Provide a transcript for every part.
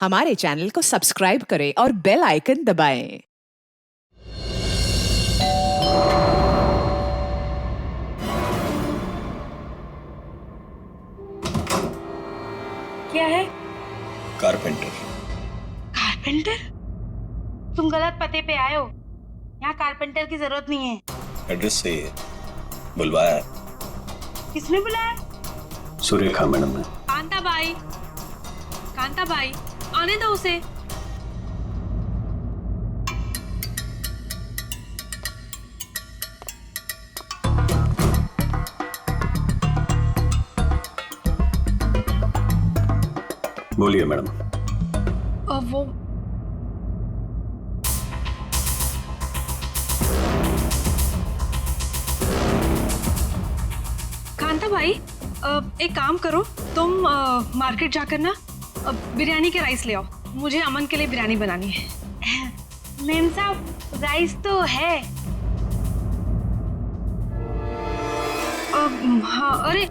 हमारे चैनल को सब्सक्राइब करें और बेल आइकन दबाएं। क्या है? कारपेंटर। कारपेंटर? तुम गलत पते पे आए हो। यहाँ कारपेंटर की जरूरत नहीं है। एड्रेस सही है, बुलवाया है। किसने बुलाया? सुरेखा मैडम ने। कांता बाई, आने दो उसे। बोलिए मैडम। वो कांता भाई, एक काम करो, तुम मार्केट जाकर ना बिरयानी के राइस ले आओ। मुझे अमन के लिए बिरयानी बनानी है। मैम साहब, राइस तो है। हाँ, अरे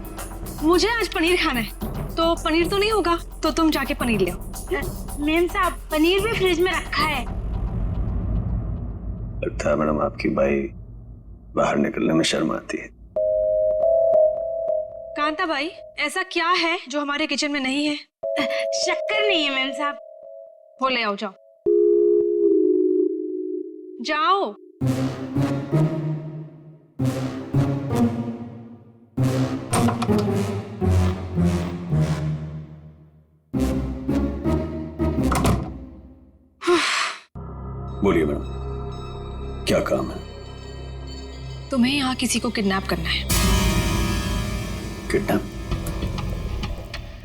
मुझे आज पनीर खाना है, तो पनीर तो नहीं होगा, तो तुम जाके पनीर ले आओ। मैम साहब, पनीर भी फ्रिज में रखा है। लगता है मैडम आपकी बाई बाहर निकलने में शर्म आती है। कांता भाई, ऐसा क्या है जो हमारे किचन में नहीं है? शक्कर नहीं है मैम साहब। वो ले आओ, जाओ जाओ। बोलिए मैडम, क्या काम है? तुम्हें यहाँ किसी को किडनैप करना है। किडनैप?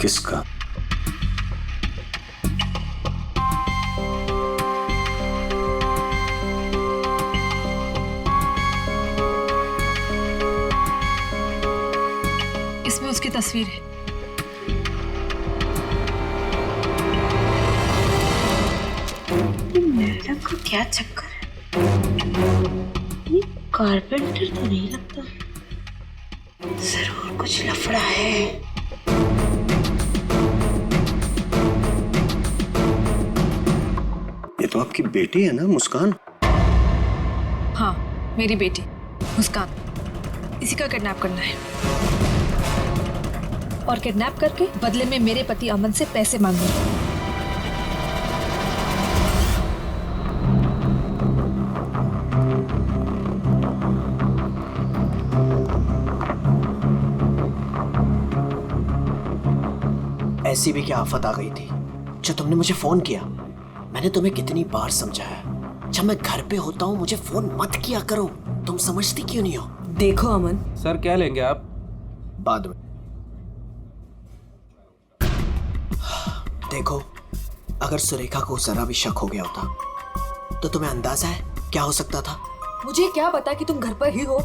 किसका? इसमें उसकी तस्वीर है। मैडम को क्या चक्कर है? ये कारपेंटर तो नहीं लगता, जरूर कुछ लफड़ा है। ये तो आपकी बेटी है ना, मुस्कान? हाँ, मेरी बेटी मुस्कान। इसी का किडनैप करना है और किडनैप करके बदले में मेरे पति अमन से पैसे मांगूंगा। ऐसी भी क्या आफत आ गई थी जो तुमने मुझे फोन किया? मैंने तुम्हें कितनी बार समझाया, जब मैं घर पे होता हूँ मुझे फोन मत किया करो। तुम समझती क्यों नहीं हो? देखो अमन, सर क्या लेंगे आप? बाद में। देखो, अगर सुरेखा को जरा भी शक हो गया होता तो तुम्हें अंदाजा है क्या हो सकता था? मुझे क्या पता कि तुम घर पर ही हो।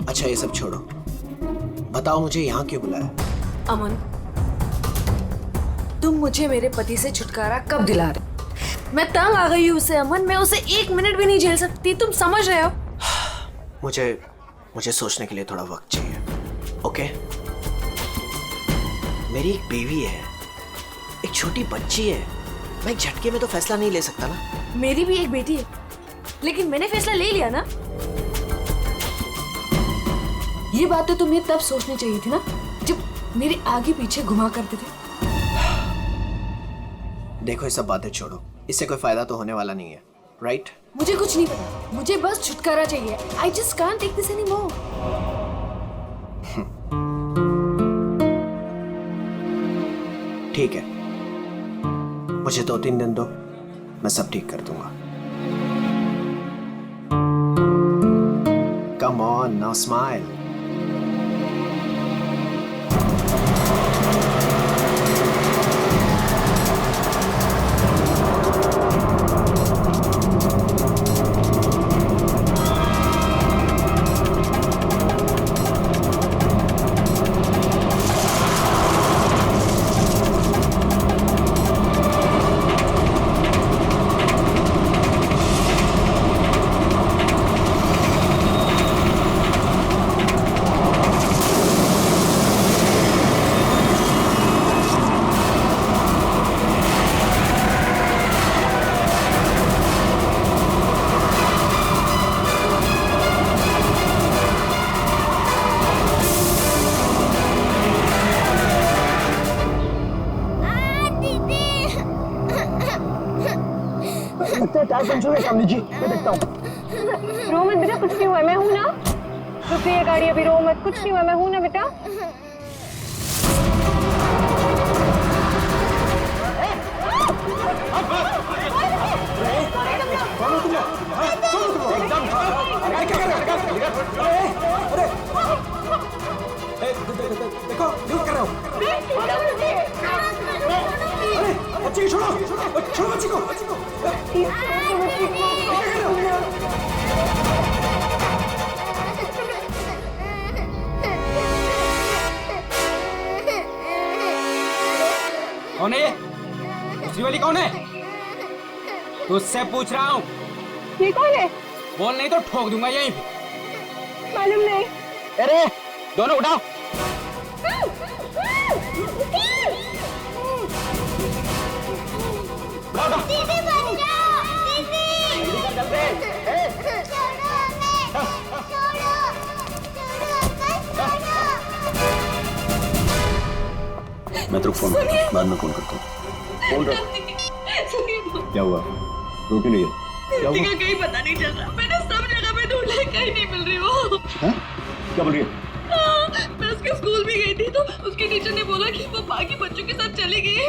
अच्छा, ये सब छोड़ो, बताओ मुझे यहाँ क्यों बुलाया? अमन, तुम मुझे मेरे पति से छुटकारा कब दिला रहे? मैं तंग आ गई हूँ उससे अमन, मैं उसे 1 मिनट भी नहीं झेल सकती, तुम समझ रहे हो? मुझे सोचने के लिए थोड़ा वक्त चाहिए, ओके? मेरी एक बेबी है, एक छोटी बच्ची है। मैं एक झटके में तो फैसला नहीं ले सकता ना। मेरी भी एक बेटी है, लेकिन मैंने फैसला ले लिया ना। ये बात तो तुम्हें तब सोचनी चाहिए थी ना, जब मेरे आगे पीछे घुमा करते थे। देखो, ये सब बातें छोड़ो, इससे कोई फायदा तो होने वाला नहीं है, राइट? मुझे कुछ नहीं पता, मुझे बस छुटकारा चाहिए। I just can't take this anymore. ठीक है, मुझे 2-3 दिन दो, मैं सब ठीक कर दूंगा। Come on, now smile. लगता है टायर पंचर हुआ कमली जी, मैं देखता हूँ। रो मत बेटा, कुछ नहीं हुआ, मैं हूँ ना। रुक गई है गाड़ी, अभी रो मत, कुछ नहीं हुआ, मैं हूँ ना बेटा। देखो क्या कर रहे हो? अरे बच्ची छोड़ो, छोड़ो बच्ची को। कौन है ये? दूसरी वाली कौन है? तुझसे पूछ रहा हूँ। ये कौन है? बोल नहीं तो ठोक दूंगा यहीं पे। मालूम नहीं। अरे दोनों उठाओ। दीदी बचाओ, दीदी। मैं तेरे को फोन करता हूँ, बाद में फोन करता हूँ। फोन रख। क्या हुआ? रोटी नहीं है? क्या हुआ? कहीं पता नहीं चल रहा, मैंने सब जगह पे ढूंढा, कहीं नहीं मिल रही वो। हाँ? क्या बोल रही है? मैं उसके स्कूल भी गई थी तो उसके टीचर ने बोला कि वो बाकी बच्चों के साथ चली गई है,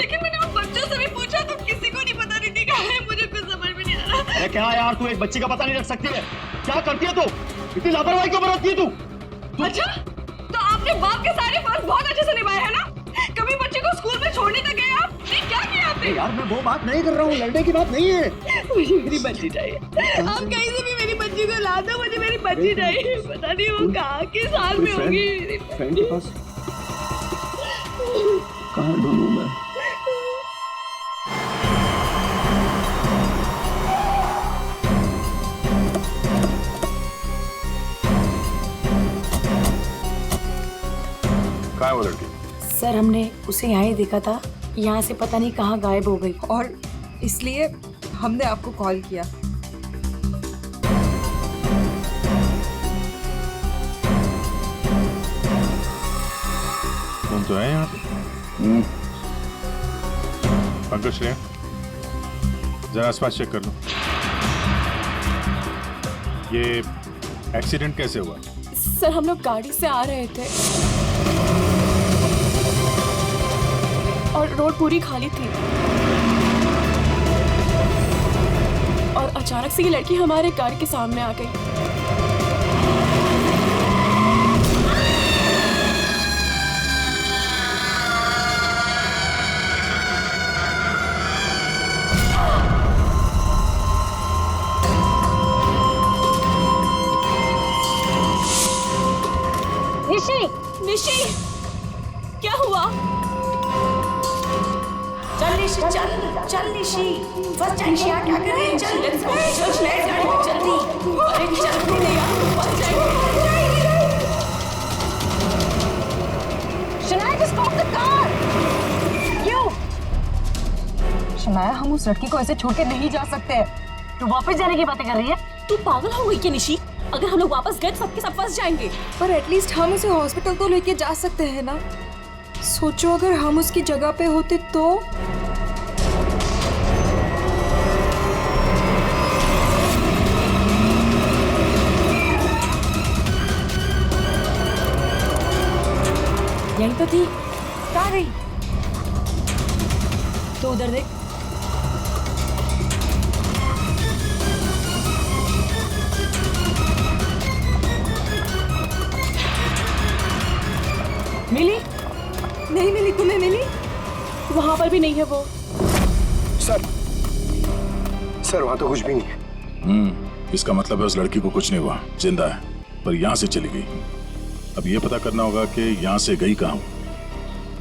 लेकिन मैंने वो बच्चों से भी पूछा तो किसी को नहीं पता दीदी कहाँ है। मुझे कुछ समझ में नहीं आ रहा। अरे क्या यार, तू एक बच्ची का पता नहीं रख सकती है? क्या करती है तू? इतनी लापरवाही क्यों बरतती है तू? अच्छा, तो आपने बाप के सारे फर्ज बहुत अच्छे से निभाए हैं ना? कभी बच्चे को स्कूल में छोड़ने तक गए आप? नहीं, क्या किया आपने? यार मैं वो बात नहीं कर रहा हूँ, लड़ने की बात नहीं है। मुझे मेरी बच्ची चाहिए। आप कहीं से भी मेरी बच्ची को ला दो, मुझे मेरी बच्ची चाहिए। पता नहीं वो कहाँ किस हाल में होगी। फ्रेंड के पास कहाँ ढूंढूं मैं? कहाँ है वो लड़की? सर हमने उसे यहाँ ही देखा था, यहाँ से पता नहीं कहाँ गायब हो गई। और इसलिए हमने आपको कॉल किया। कौन तो है यहाँ पे? पंकज श्रेया, जरा आसपास चेक कर लो। ये एक्सीडेंट कैसे हुआ? सर हम लोग गाड़ी से आ रहे थे और रोड पूरी खाली थी और अचानक से ये लड़की हमारे कार के सामने आ गई। निशी, क्या हुआ? चल निशी, चल निशी, फंस जाएंगे यार, क्या कर रही है? चल लेट्स गो, चल जल्दी। अरे चल नहीं यार, फंस जाएंगे। Shanaya, just stop the car. क्यों? शनाया, हम उस लड़की को ऐसे छोड़ के नहीं जा सकते। तू वापस जाने की बातें कर रही है? तू पागल हो गई क्या निशी? अगर हम लोग वापस गए तो सबके सब फंस जाएंगे। पर एटलीस्ट हम उसे हॉस्पिटल तो लेके जा सकते हैं ना। सोचो अगर हम उसकी जगह पे होते तो। यहीं तो थी, कहाँ गई? तो उधर देख। मिली? नहीं मिली। तुम्हें मिली? वहां पर भी नहीं है वो। सर वहां तो कुछ भी नहीं है। इसका मतलब है उस लड़की को कुछ नहीं हुआ, जिंदा है, पर यहाँ से चली गई। अब ये पता करना होगा कि यहाँ से गई कहाँ।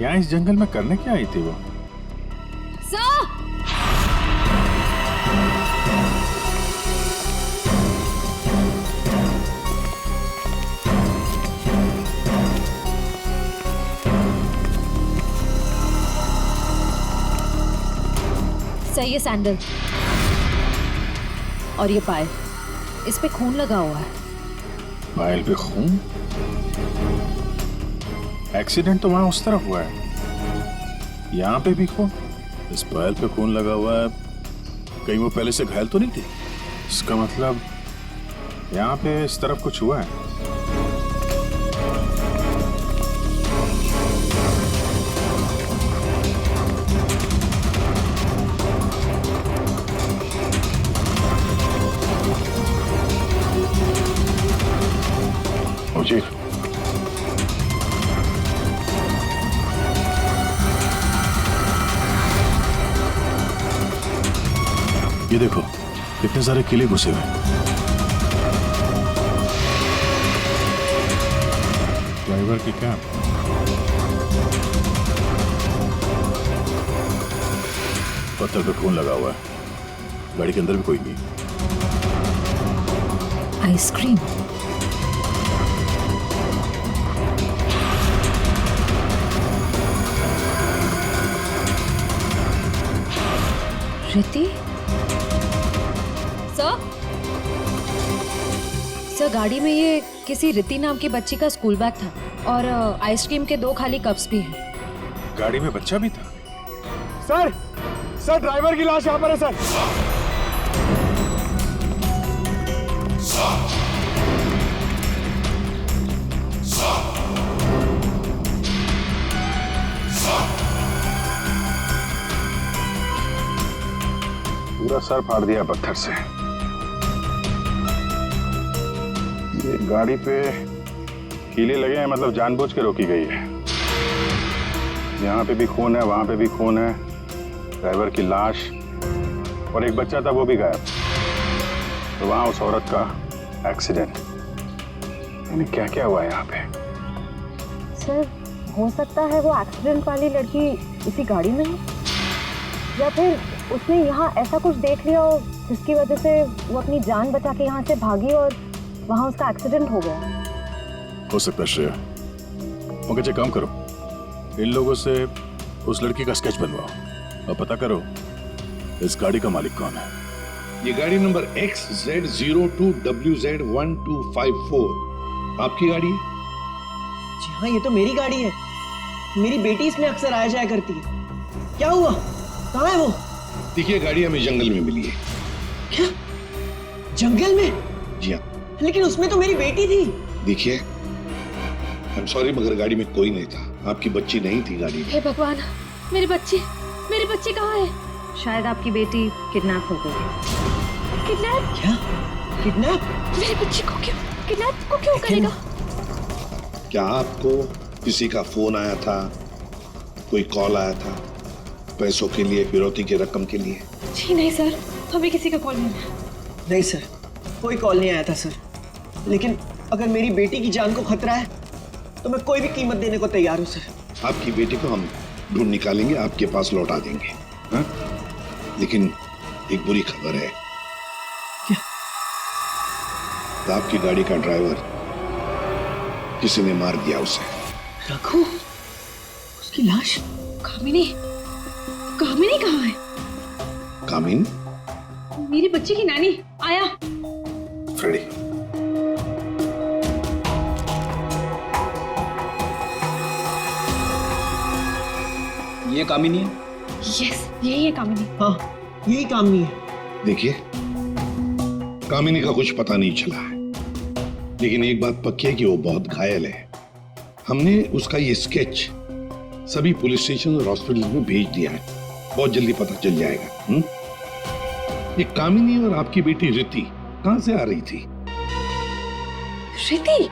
यहाँ इस जंगल में करने क्या आई थी वो? सही है सैंडल और ये पायल, इस पे खून लगा हुआ है। पायल पे खून? एक्सीडेंट तो वहां उस तरफ हुआ है, यहाँ पे भी खून। इस पायल पे खून लगा हुआ है, कहीं वो पहले से घायल तो नहीं थी? इसका मतलब यहाँ पे इस तरफ कुछ हुआ है। चीफ, ये देखो कितने सारे किले घुसे हुए। ड्राइवर की कैब। पत्थर पे खून लगा हुआ है। गाड़ी के अंदर भी कोई नहीं। आइसक्रीम। रिति? सर गाड़ी में ये किसी रिति नाम की बच्ची का स्कूल बैग था और आइसक्रीम के 2 खाली कप्स भी हैं। गाड़ी में बच्चा भी था? सर ड्राइवर की लाश यहाँ पर है सर। पूरा सर फाड़ दिया पत्थर से। ये गाड़ी पे कीले लगे हैं, मतलब जानबूझ के रोकी गई है। यहाँ पे भी खून है, वहां पे भी खून है। ड्राइवर की लाश और एक बच्चा था, वो भी गायब। तो वहां उस औरत का एक्सीडेंट। यानी क्या क्या हुआ है यहाँ पे? सर हो सकता है वो एक्सीडेंट वाली लड़की इसी गाड़ी में है, या फिर उसने यहाँ ऐसा कुछ देख लिया हो जिसकी वजह से वो अपनी जान बचा के यहाँ से भागी और वहाँ उसका एक्सीडेंट हो गया। हो सकता है श्रेया। ओके, काम करो, इन लोगों से उस लड़की का स्केच बनवाओ और पता करो इस गाड़ी का मालिक कौन है। ये गाड़ी नंबर XZ02WZ1254 आपकी गाड़ी है? जी हाँ, ये तो मेरी गाड़ी है। मेरी बेटी इसमें अक्सर आया जाया करती है। क्या हुआ? कहाँ है वो? देखिए, गाड़ी हमें जंगल में मिली है। क्या? जंगल में? जी हाँ। लेकिन उसमें तो मेरी बेटी थी। देखिए, आई एम सॉरी मगर गाड़ी में कोई नहीं था। आपकी बच्ची नहीं थी गाड़ी में। हे भगवान, मेरी बच्ची कहाँ है? शायद आपकी बेटी किडनैप हो गई। किडनैप? क्या? किडनैप? मेरी बच्ची को क्यों करेगा? क्या आपको किसी का फोन आया था, कोई कॉल आया था पैसों के लिए, फिरौती की रकम के लिए? जी नहीं सर, हमें किसी का कॉल नहीं आया। नहीं सर, कोई कॉल नहीं आया था सर। लेकिन अगर मेरी बेटी की जान को खतरा है तो मैं कोई भी कीमत देने को तैयार हूँ सर। आपकी बेटी को हम ढूंढ निकालेंगे, आपके पास लौटा देंगे। हाँ? लेकिन एक बुरी खबर है। क्या? आपकी गाड़ी का ड्राइवर किसी ने मार दिया उसे। रघु? उसकी लाश? कामिनी कहाँ है? कामिन? मेरी बच्ची की नानी। आया। फ्रेडी। ये कामिनी है? यस, यही है कामिनी। हाँ, यही कामिनी है। देखिए, कामिनी का कुछ पता नहीं चला है, लेकिन एक बात पक्की है कि वो बहुत घायल है। हमने उसका ये स्केच सभी पुलिस स्टेशन और हॉस्पिटल में भेज दिया है। बहुत जल्दी पता चल जाएगा। ये कामिनी और आपकी बेटी रिति कहां से आ रही थी? रिति?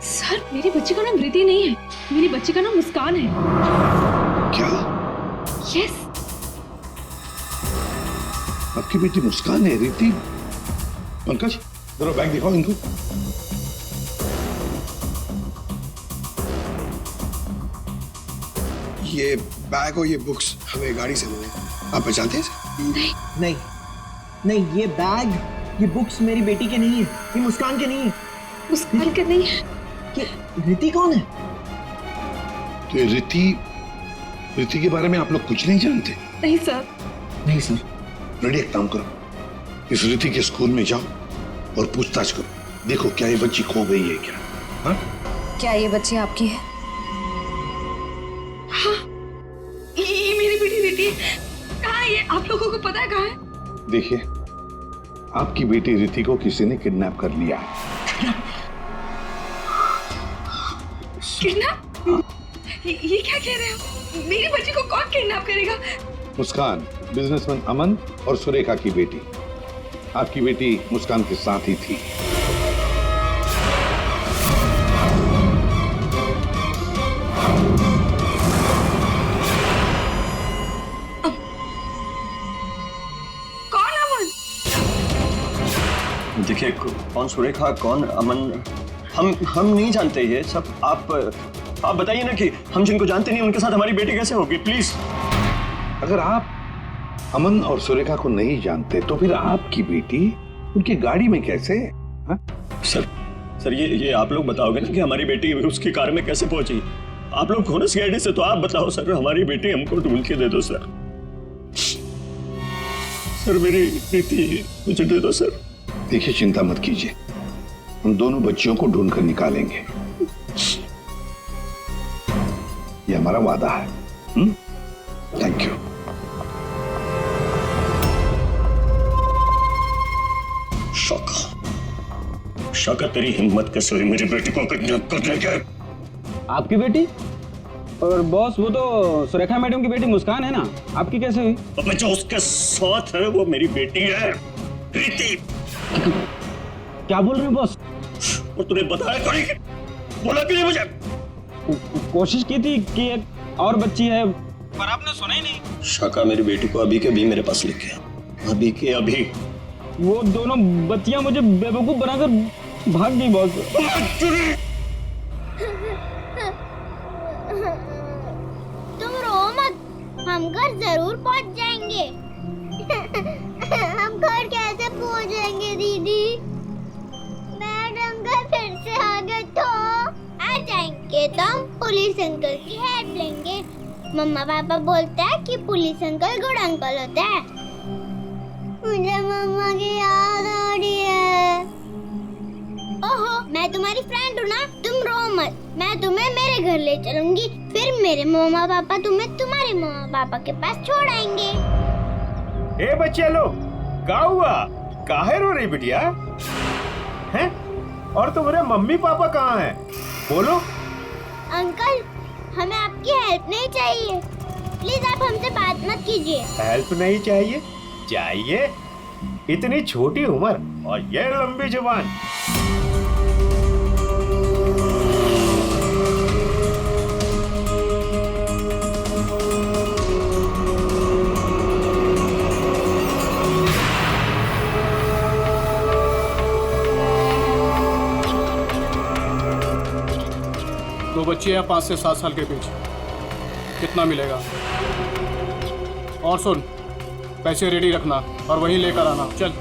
सर, मेरी बच्ची का नाम रिति नहीं है, मेरी बच्ची का नाम मुस्कान है। क्या? यस। आपकी बेटी मुस्कान है? रिति? पंकज, जरा बैग दिखाओ इनको। ये बैग और ये बुक्स हमें गाड़ी से मिले। आप पहचानते हैं? नहीं, ये बैग, ये बुक्स मेरी बेटी के नहीं है, ये मुस्कान के नहीं है। मुस्कान के नहीं है? ये रिति कौन है? तो ये रिति के बारे में आप लोग कुछ नहीं जानते? नहीं सर। रेडी, एक काम करो, इस रिति के स्कूल में जाओ और पूछताछ करो। देखो क्या ये बच्ची खो गई है क्या? हाँ? क्या ये बच्ची आपकी है? हाँ, ये मेरी बेटी रिति है। कहाँ है ये? आप लोगों को पता है कहाँ है? देखिए, आपकी बेटी रिति को किसी ने किडनैप कर लिया है। किडनैप? ये क्या कह रहे हो? मेरी बच्ची को कौन किडनैप करेगा? मुस्कान, बिजनेसमैन अमन और सुरेखा की बेटी। आपकी बेटी मुस्कान के साथ ही थी। कौन अमन? देखिए, कौन सुरेखा कौन अमन हम नहीं जानते ये सब। आप बताइए ना कि हम जिनको जानते नहीं उनके साथ हमारी बेटी कैसे होगी, प्लीज। अगर आप अमन और सुरेखा को नहीं जानते तो फिर आपकी बेटी उनकी गाड़ी में कैसे? हा? सर ये आप लोग बताओगे ना कि हमारी बेटी उसकी कार में कैसे पहुंची? आप लोग हो ना सीआईडी से, तो आप बताओ सर, हमारी बेटी हमको ढूंढ के दे दो सर। सर मेरी बेटी मुझे दे दो सर। देखिए, चिंता मत कीजिए, हम दोनों बच्चियों को ढूंढ कर निकालेंगे। ये हमारा वादा है। Thank you. शौका तेरी हिम्मत कैसे हुई मेरी बेटी को किडनैप करने के? आपकी बेटी? और बॉस, वो तो सुरेखा मैडम की बेटी मुस्कान है ना, आपकी कैसे हुई? अबे जो उसके साथ है वो मेरी बेटी है, प्रीति। क्या बोल रहे हो बॉस? और तूने बताया क्यों नहीं? बोला क्यों नहीं मुझे? कोशिश की थी कि एक और बच्ची है, पर आपने सुना ही नहीं। शौका मेरी बेटी को अभी के अभी मेरे पास लेके आ, अभी के अभी। वो दोनों बच्चियां मुझे बेवकूफ बनाकर भाग गई बॉस। तुम रो मत, हम घर जरूर पहुंच जाएंगे। हम घर कैसे पहुंचेंगे दीदी? मैडम घर फिर से आ गए तो आ जाएंगे तो हम पुलिस अंकल की हेल्प लेंगे। मम्मा पापा बोलते हैं कि पुलिस अंकल गुड अंकल होते हैं। मुझे मम्मा की याद आ रही है। ओहो, मैं तुम्हारी फ्रेंड हूँ ना, तुम रो मत। मैं तुम्हें मेरे घर ले चलूंगी, फिर मेरे मम्मा पापा तुम्हें तुम्हारे मम्मा पापा के पास छोड़ आएंगे। ए बच्चे लोग, क्या हुआ? काहे रो रही बिटिया? हैं? और तुम्हारे मम्मी पापा कहाँ हैं? बोलो। अंकल, हमें आपकी हेल्प नहीं चाहिए, प्लीज आप हमसे बात मत कीजिए। हेल्प नहीं चाहिए? चाहिए? इतनी छोटी उम्र और ये लंबी जुबान। दो बच्चे हैं 5 से 7 साल के बीच, कितना मिलेगा? और सुन, पैसे रेडी रखना और वहीं लेकर आना। चल।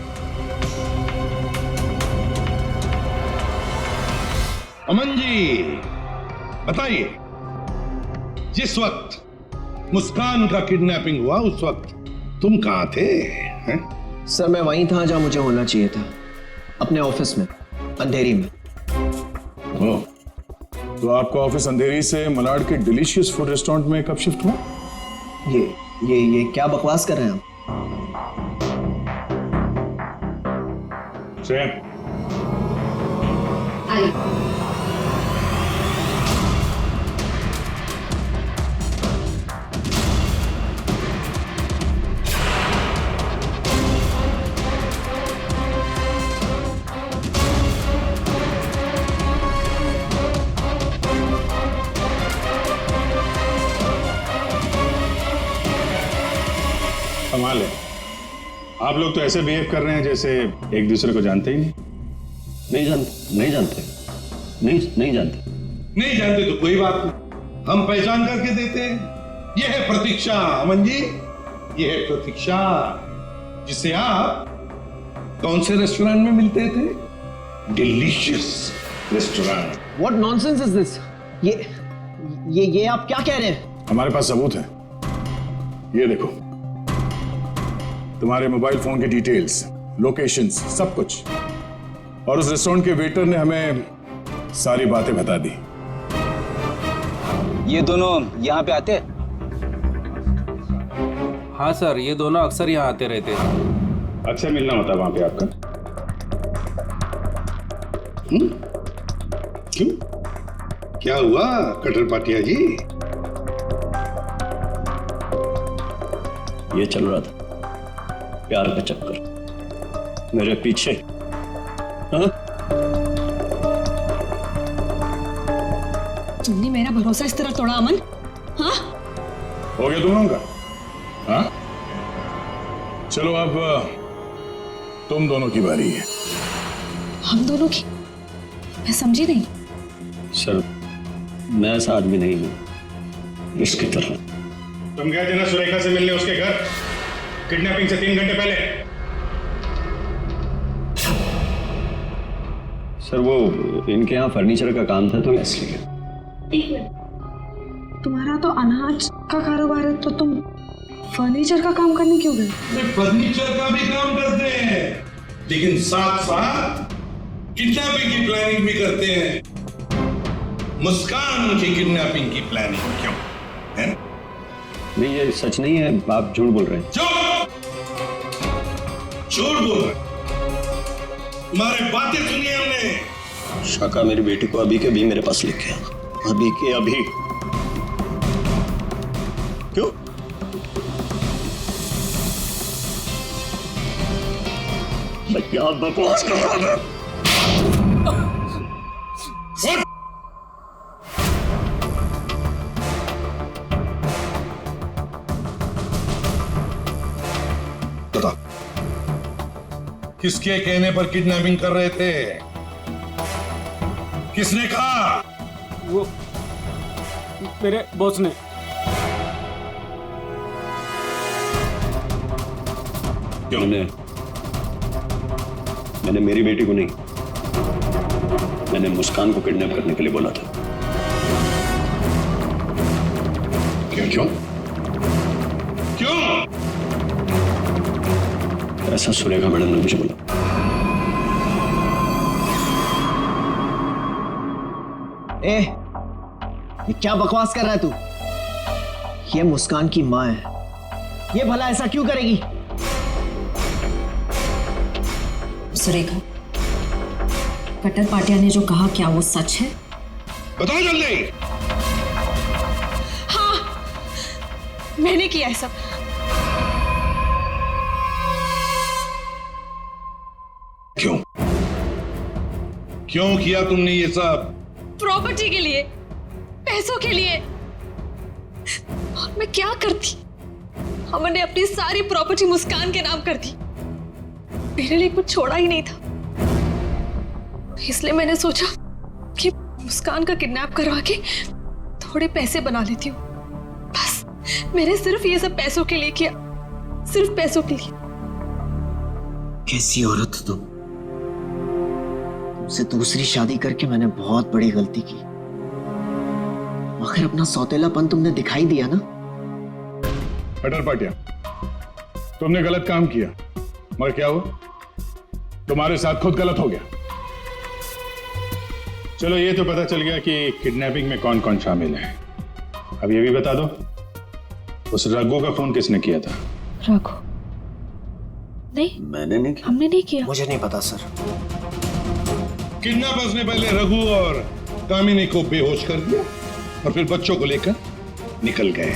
अमन जी, बताइए, जिस वक्त मुस्कान का किडनैपिंग हुआ उस वक्त तुम कहाँ थे? हैं? सर, मैं वहीं था जहाँ मुझे होना चाहिए था, अपने ऑफिस में, अंधेरी में। ओह, तो आपका ऑफिस अंधेरी से मलाड के डिलीशियस फूड रेस्टोरेंट में कब शिफ्ट हुआ? ये क्या बकवास कर रहे हैं आप? कमाल है, आप लोग तो ऐसे बिहेव कर रहे हैं जैसे एक दूसरे को जानते ही नहीं जानते तो कोई बात नहीं, हम पहचान करके देते हैं। यह है प्रतीक्षा अमन जी, यह है प्रतीक्षा, जिसे आप कौन से रेस्टोरेंट में मिलते थे? Delicious restaurant. What nonsense is this? ये आप क्या कह रहे हैं? हमारे पास सबूत है, ये देखो, तुम्हारे मोबाइल फोन की डिटेल्स, लोकेशंस, सब कुछ। और उस रेस्टोरेंट के वेटर ने हमें सारी बातें बता दी। ये दोनों यहाँ पे आते हैं? हाँ सर, ये दोनों अक्सर यहाँ आते रहते हैं। अक्सर मिलना होता है वहां पे आपका? क्यों, क्या हुआ कटर पाटिया जी? ये चल रहा था प्यार का चक्कर मेरे पीछे। हाँ? तुमने मेरा भरोसा इस तरह तोड़ा अमन? हाँ? हो गया तुम लोगों का? हाँ? चलो अब तुम दोनों की बारी है। हम दोनों की? मैं समझी नहीं। सर, मैं ऐसा आदमी नहीं हूं इसकी तरह। तुम गए थे ना सुरेखा से मिलने उसके घर किडनैपिंग से 3 घंटे पहले? सर वो इनके यहाँ फर्नीचर का काम था तो इसलिए। तुम्हारा तो अनाज का कारोबार है तो तुम फर्नीचर का काम करने क्यों गए? फर्नीचर का भी काम करते हैं लेकिन साथ साथ किडनैपिंग की प्लानिंग भी करते हैं। मुस्कान की किडनैपिंग की प्लानिंग क्यों है? नहीं, ये सच नहीं है, आप झूठ बोल रहे हैं। झूठ बोल रहे? तुम्हारे बातें सुनी हमने। शाका मेरी बेटी को अभी के अभी मेरे पास लेके आ, अभी के अभी। क्यों? मैं क्या बकवास कर रहा था? किसके कहने पर किडनैपिंग कर रहे थे? किसने कहा? वो मेरे बॉस ने। क्यों? मैंने मेरी बेटी को नहीं, मैंने मुस्कान को किडनैप करने के लिए बोला था। क्यों क्यों क्यों? ऐसा सुरेखा मैडम ने मुझे बोला। ए, ये क्या बकवास कर रहा है तू? ये मुस्कान की माँ है, ये भला ऐसा क्यों करेगी? सुरेखा, कटर पाटिया ने जो कहा क्या वो सच है? बताओ जल्दी। हाँ, मैंने किया है सब। क्यों क्यों किया तुमने ये सब? प्रॉपर्टी के लिए, पैसों के लिए। और मैं क्या करती? हमने अपनी सारी प्रॉपर्टी मुस्कान के नाम कर दी। मेरे लिए कुछ छोड़ा ही नहीं था, इसलिए मैंने सोचा कि मुस्कान का किडनैप करवा के थोड़े पैसे बना लेती हूँ। बस मैंने सिर्फ ये सब पैसों के लिए किया, सिर्फ पैसों के लिए। कैसी औरत हो तुम? तुमसे दूसरी शादी करके मैंने बहुत बड़ी गलती की। आखिर अपना सौतेलापन तुमने दिखाई दिया ना। कटर पाटिया, तुमने गलत काम किया, मगर क्या हुआ? तुम्हारे साथ खुद गलत हो गया। चलो ये तो पता चल गया कि किडनैपिंग में कौन कौन शामिल है। अब ये भी बता दो, उस रघु का फोन किसने किया था? रघु? नहीं, मैंने नहीं किया। हमने नहीं किया। मुझे नहीं पता सर। किडनैपर्स ने पहले रघु और कामिनी को बेहोश कर दिया और फिर बच्चों को लेकर निकल गए।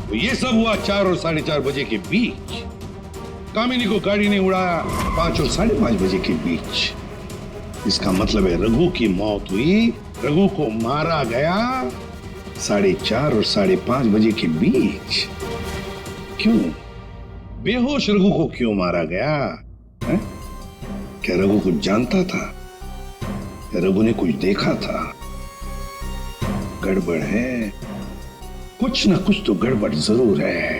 तो ये सब हुआ 4 और 4:30 बजे के बीच। कामिनी को गाड़ी ने उड़ाया 5 और 5:30 बजे के बीच। इसका मतलब है रघु की मौत हुई, रघु को मारा गया 4:30 और 5:30 बजे के बीच। क्यों? बेहोश रघु को क्यों मारा गया है? क्या रघु कुछ जानता था? क्या रघु ने कुछ देखा था? गड़बड़ है, कुछ ना कुछ तो गड़बड़ जरूर है।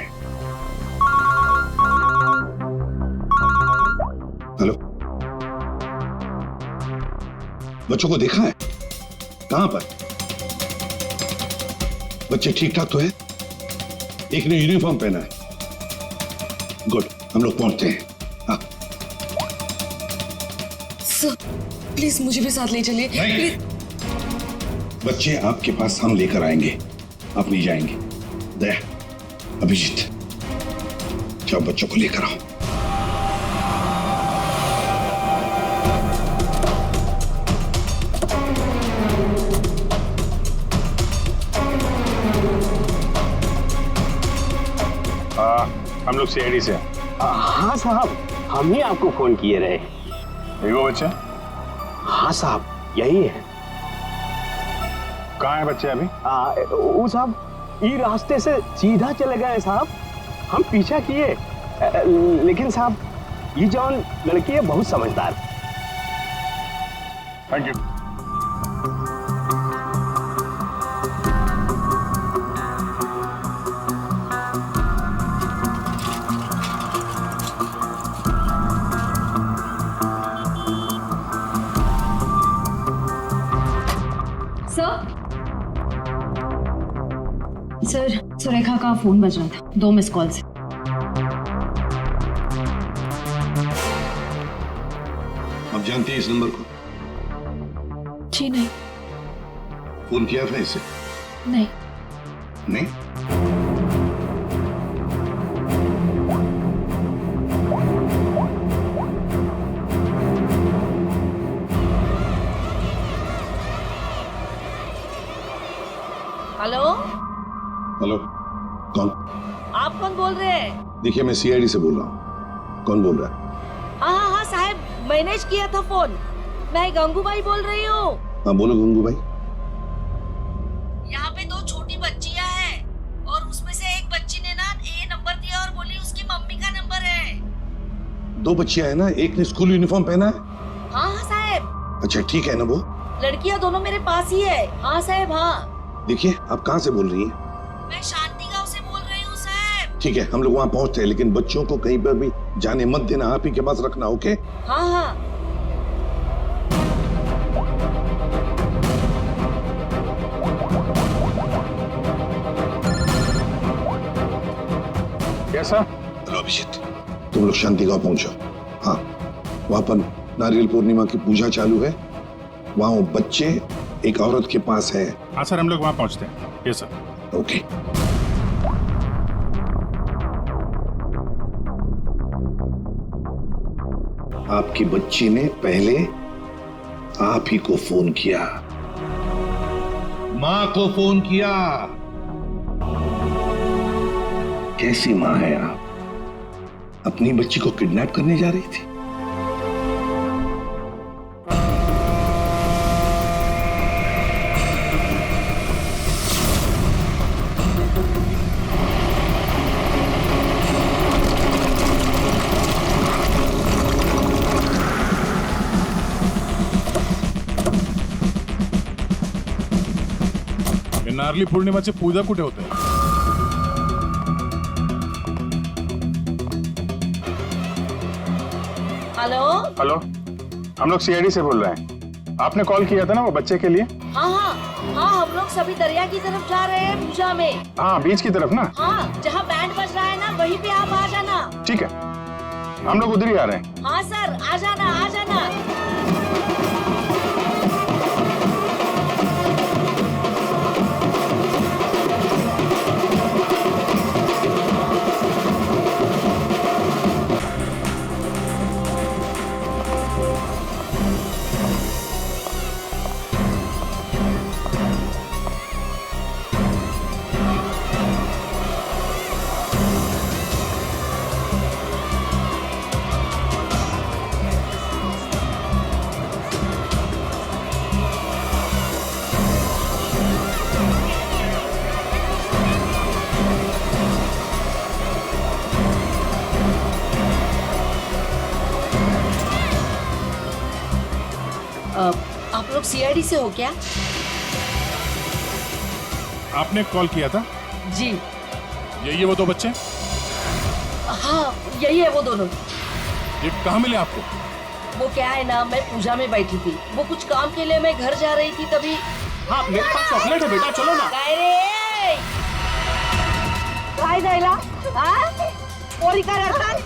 हेलो, बच्चों को देखा है? कहां पर? बच्चे ठीक ठाक तो है? एक ने यूनिफॉर्म पहना है। गुड, हम लोग पहुंचते हैं। हाँ। सर, प्लीज मुझे भी साथ ले चलिए। नहीं, बच्चे आपके पास हम लेकर आएंगे, आप नहीं जाएंगे। दया, अभिजीत, जाओ बच्चों को लेकर आओ। हम लोग सीआईडी से हैं। हाँ साहब, हम ही आपको फोन किए रहे। यही वो बच्चे? हाँ साहब, यही है। कहाँ है बच्चे अभी? वो साहब ये रास्ते से सीधा चले गए साहब। हम पीछा किए, लेकिन साहब ये जौन लड़की है बहुत समझदार। Thank you. सर, सुरेखा का फोन बज रहा था 2 मिस कॉल से। आप जानते हैं इस नंबर को? जी नहीं। फोन किया था इसे? नहीं। नहीं? हेलो, हेलो, कौन? आप कौन बोल रहे हैं? देखिए, मैं सीआईडी से बोल रहा हूँ। कौन बोल रहा है? हाँ हाँ साहब, मैनेज किया था फोन। मैं गंगूबाई बोल रही हूँ। हाँ बोलो गंगूबाई। यहाँ पे 2 छोटी बच्चियाँ हैं और उसमें से एक बच्ची ने ना ये नंबर दिया और बोली उसकी मम्मी का नंबर है। 2 बच्चियां हैं ना, एक ने स्कूल यूनिफॉर्म पहना है। हाँ हाँ साहब। अच्छा ठीक है ना वो? लड़कियाँ दोनों मेरे पास ही है। हाँ साहब हाँ। देखिए, आप कहाँ से बोल रही हैं? मैं शांति गांव से बोल रही हूँ साहब। ठीक है, हम लोग वहाँ पहुँचते हैं, लेकिन बच्चों को कहीं पर भी जाने मत देना, आप ही के पास रखना। ओके? हाँ हाँ। कैसा? हेलो अभिजीत, तुम लोग शांति गांव पहुंचो। हाँ, वहाँ पर नारियल पूर्णिमा की पूजा चालू है। वहाँ वो बच्चे एक औरत के पास है। हाँ सर, हम लोग वहाँ पहुँचते हैं। Yes sir. ओके। आपकी बच्ची ने पहले आप ही को फोन किया, माँ को फोन किया। कैसी माँ है आप? अपनी बच्ची को किडनैप करने जा रही थी? नारली पौर्णिमाचे पूजा कुठे होते? हेलो हेलो, हम लोग सीआईडी से बोल रहे हैं। आपने कॉल किया था ना वो बच्चे के लिए? हाँ हाँ हाँ, हम लोग सभी दरिया की तरफ जा रहे हैं पूजा में। हाँ, बीच की तरफ ना? हाँ, जहाँ बैंड बज रहा है ना वहीं पे आप आ जाना। ठीक है, हम लोग उधर ही आ रहे हैं। हाँ सर, आ जाना आ जाना। आप लोग सीआईडी से हो क्या? आपने कॉल किया था? जी। यही है वो 2 बच्चे? हाँ, यही है वो दोनों। ये कहाँ मिले आपको? वो क्या है ना, मैं पूजा में बैठी थी, वो कुछ काम के लिए मैं घर जा रही थी तभी। हाँ, मेरे पास चॉकलेट है बेटा, चलो ना। काय जायला? हाँ? पोरी का रडतान?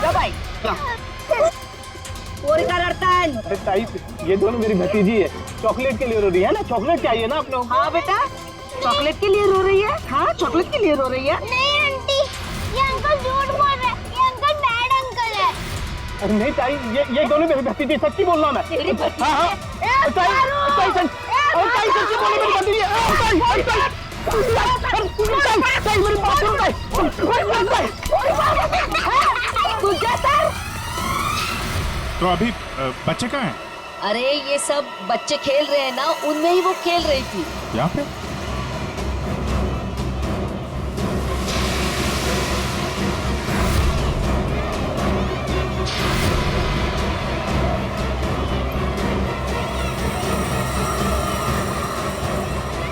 जा बाई। पोरी का रडतान? अरे ताई, ये दोनों मेरी भतीजी है, चॉकलेट के लिए रो रही है ना। चॉकलेट चाहिए ना आप लोग? हाँ बेटा, चॉकलेट के लिए रो रही है। हाँ, चॉकलेट के लिए रो रही है। नहीं आंटी, ये अंकल झूठ बोल रहे हैं। ये अंकल बैड अंकल है। अरे नहीं ताई, ये दोनों मेरी भतीजी, सच्ची बोल रहा हूँ मैं। तेरी भतीजी? हाँ हाँ। ताई सच्ची बोलो, मेरी भतीजी है। ताई मेरी बात सुनो ताई। तो अभी बच्चे कहाँ हैं? अरे ये सब बच्चे खेल रहे हैं ना, उनमें ही वो खेल रही थी। यहाँ पे?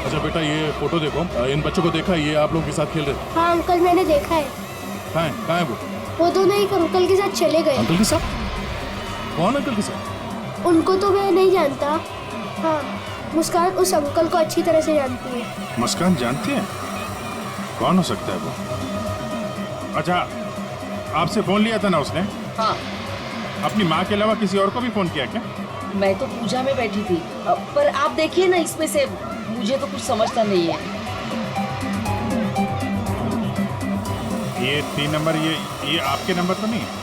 अच्छा बेटा, ये फोटो देखो, इन बच्चों को देखा, ये आप लोगों के साथ खेल रहे थे। हाँ अंकल, मैंने देखा है। कहाँ है वो दोनों एक अंकल के साथ चले गए। अंकल के साथ? कौन अंकल के साथ? उनको तो मैं नहीं जानता। हाँ, मुस्कान उस अंकल को अच्छी तरह से जानती है। मुस्कान जानती है? कौन हो सकता है वो? अच्छा, आपसे फोन लिया था ना उसने? हाँ। अपनी माँ के अलावा किसी और को भी फोन किया क्या? मैं तो पूजा में बैठी थी, पर आप देखिए ना, इसमें से मुझे तो कुछ समझता नहीं है। ये 3 नंबर, ये आपके नंबर तो नहीं है?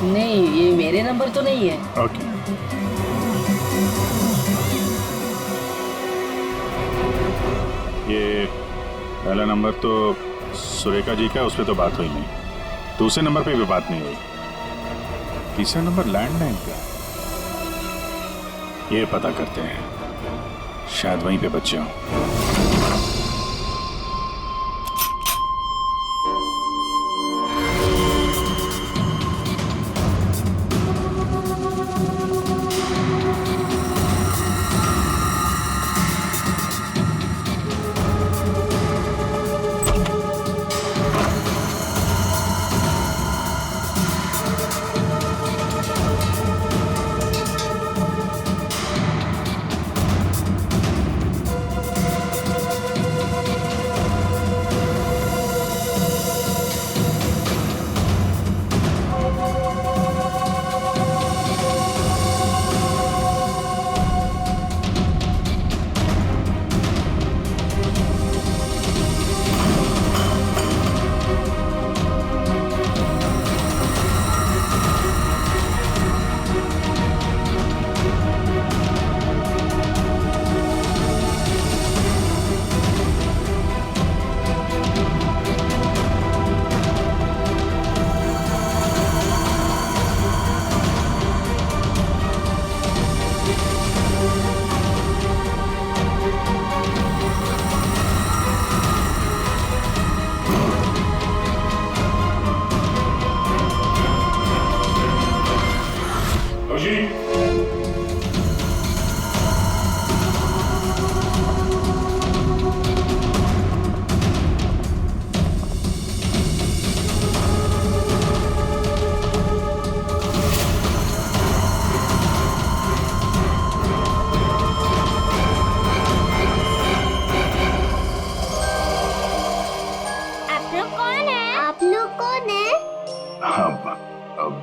नहीं, ये मेरे नंबर तो नहीं है। ओके। ये पहला नंबर तो सुरेखा जी का, उस पर तो बात हुई नहीं। दूसरे नंबर पे भी बात नहीं हुई। तीसरा नंबर लैंडलाइन का, ये पता करते हैं, शायद वहीं पे बच्चे हों।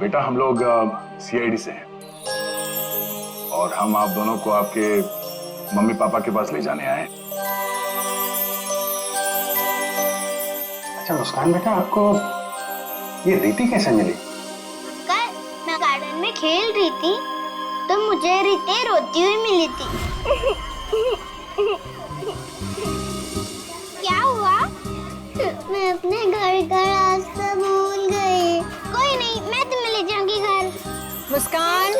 बेटा, हम लोग सीआईडी से हैं और हम आप दोनों को आपके मम्मी पापा के पास ले जाने आए। अच्छा मुस्कान बेटा, आपको ये रीति कैसे मिली? अंकल, मैं गार्डन में खेल रही थी तो मुझे रीति रोती हुई मिली थी। क्या हुआ? मैं अपने घर का रास्ता भूल गई। कोई नहीं, मैं तुम्हें ले जाऊंगी घर। मुस्कान,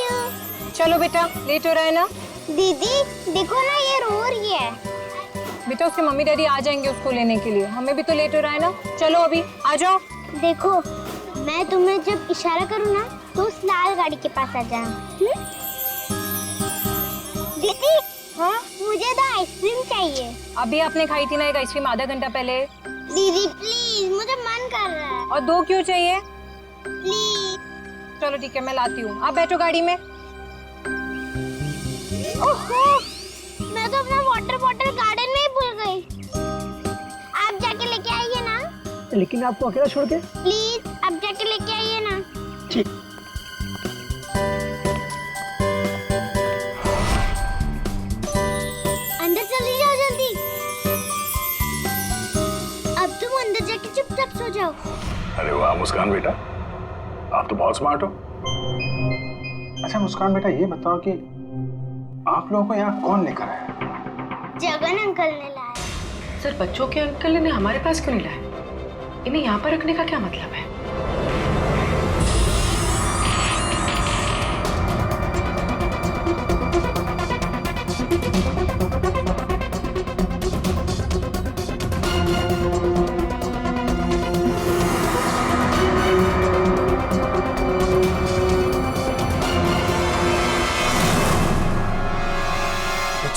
चलो बेटा, लेट हो रहा है ना? दीदी देखो ना, ये रो रही है। बेटा उसके मम्मी डैडी आ जाएंगे उसको लेने के लिए, हमें भी तो लेट हो रहा है ना। चलो अभी आ जाओ। देखो, मैं तुम्हें जब इशारा करूँ ना तो उस लाल गाड़ी के पास आ जाना। दीदी, हाँ मुझे तो आइसक्रीम चाहिए। अभी आपने खाई थी ना एक आइसक्रीम आधा घंटा पहले। दीदी प्लीज, मुझे मन कर रहा है। और 2 क्यों चाहिए? प्लीज। चलो ठीक है, मैं लाती हूँ, आप बैठो गाड़ी में। ओहो, मैं तो अपना वाटर बॉटल गार्डन में ही भूल गई। आप जाके लेके आइए ना। लेकिन आपको अकेला छोड़ के? प्लीज, आप जाके लेके आइए ना। ठीक। अंदर चली जाओ जल्दी। अब तुम अंदर जाके चुपचाप सो जाओ। अरे वाह मुस्कान बेटा, आप तो बहुत स्मार्ट हो। अच्छा मुस्कान बेटा, ये बताओ कि आप लोगों को यहाँ कौन लेकर आया? जगन अंकल ने लाया। सर, बच्चों के अंकल ने हमारे पास क्यों नहीं लाया? इन्हें यहाँ पर रखने का क्या मतलब है?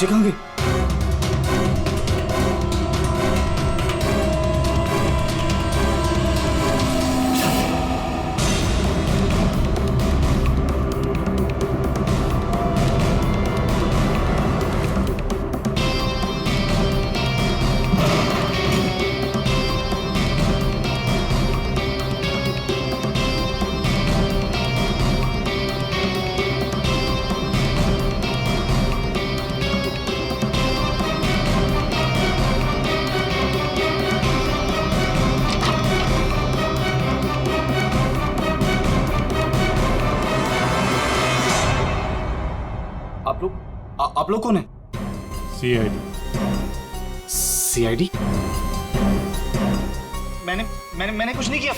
बच्चे कहाँ गए? आप लोग कौन है? सीआईडी। सीआईडी? मैंने कुछ नहीं किया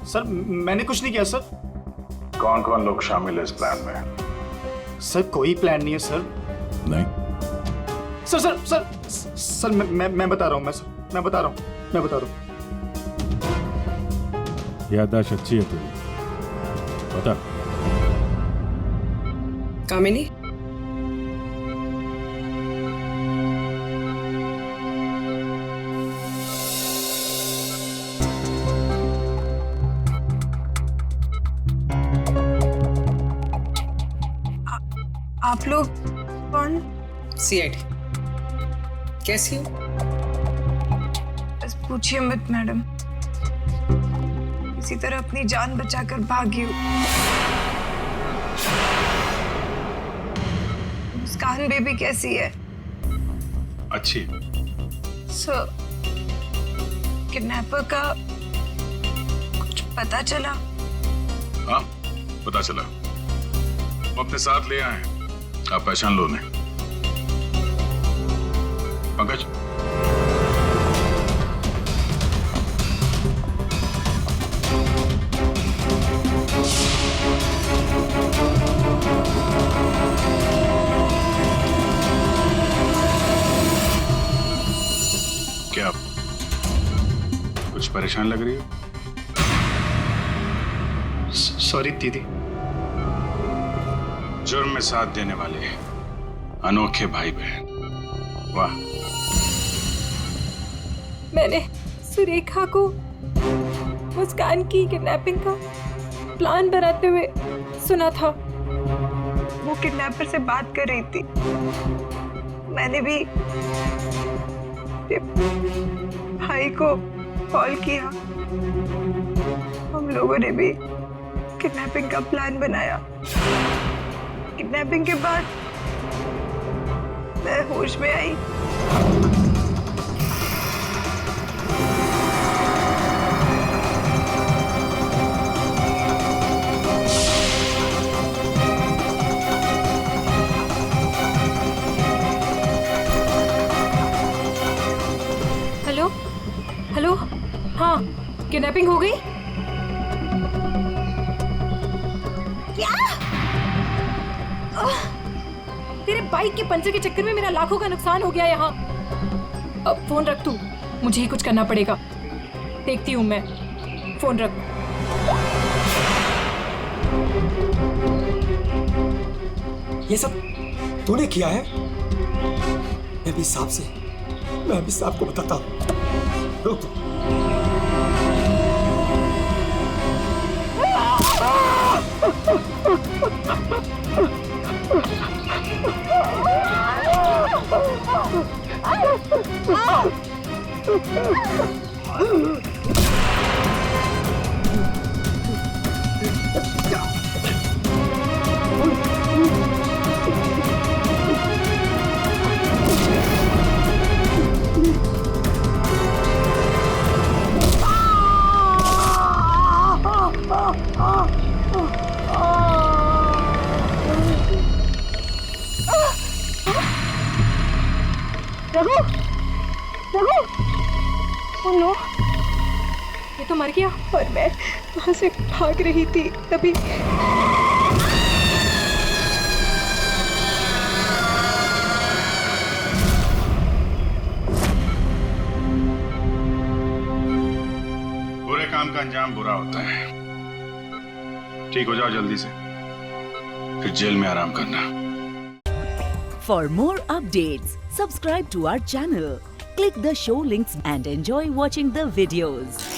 सर, मैंने कुछ नहीं किया सर। कौन कौन लोग शामिल है इस प्लान में? सर कोई प्लान नहीं है सर। नहीं सर सर सर सर मैं बता रहा हूँ, मैं बता रहा हूँ। याददाश्त अच्छी है तेरी, बता। कामिनी, आप लोग कौन? सीआईडी। कैसी हो? बस पूछिए मत मैडम, किसी तरह अपनी जान बचाकर भागी हूँ। मुस्कान बेबी कैसी है? अच्छी। सर, किडनैपर का कुछ पता चला? हाँ पता चला, वो अपने साथ ले आए हैं। आप पहचान लो उन्हें। पंकज, क्या कुछ परेशान लग रही हो? सॉरी दीदी। जुर्म में साथ देने वाले अनोखे भाई बहन, वाह। मैंने सुरेखा को मुस्कान की किडनैपिंग का प्लान बनाते हुए सुना था। वो किडनैपर से बात कर रही थी। मैंने भी भाई को कॉल किया। हम लोगों ने भी किडनैपिंग का प्लान बनाया। किडनैपिंग के बाद मैं होश में आई। हेलो हेलो, हाँ किडनैपिंग हो गई? क्या? तेरे बाइक के पंचर के चक्कर में मेरा लाखों का नुकसान हो गया यहाँ। अब फोन रख तू, मुझे ही कुछ करना पड़ेगा। देखती हूँ मैं, फोन रख। ये सब तूने किया है? मैं भी साहब को बताता हूँ। रुक तू। नो, ये तो मर गया। और मैं वहां से भाग रही थी तभी बुरे काम का अंजाम बुरा होता है। ठीक हो जाओ जल्दी से। फिर जेल में आराम करना। For more updates, subscribe to our channel, click the show links and enjoy watching the videos.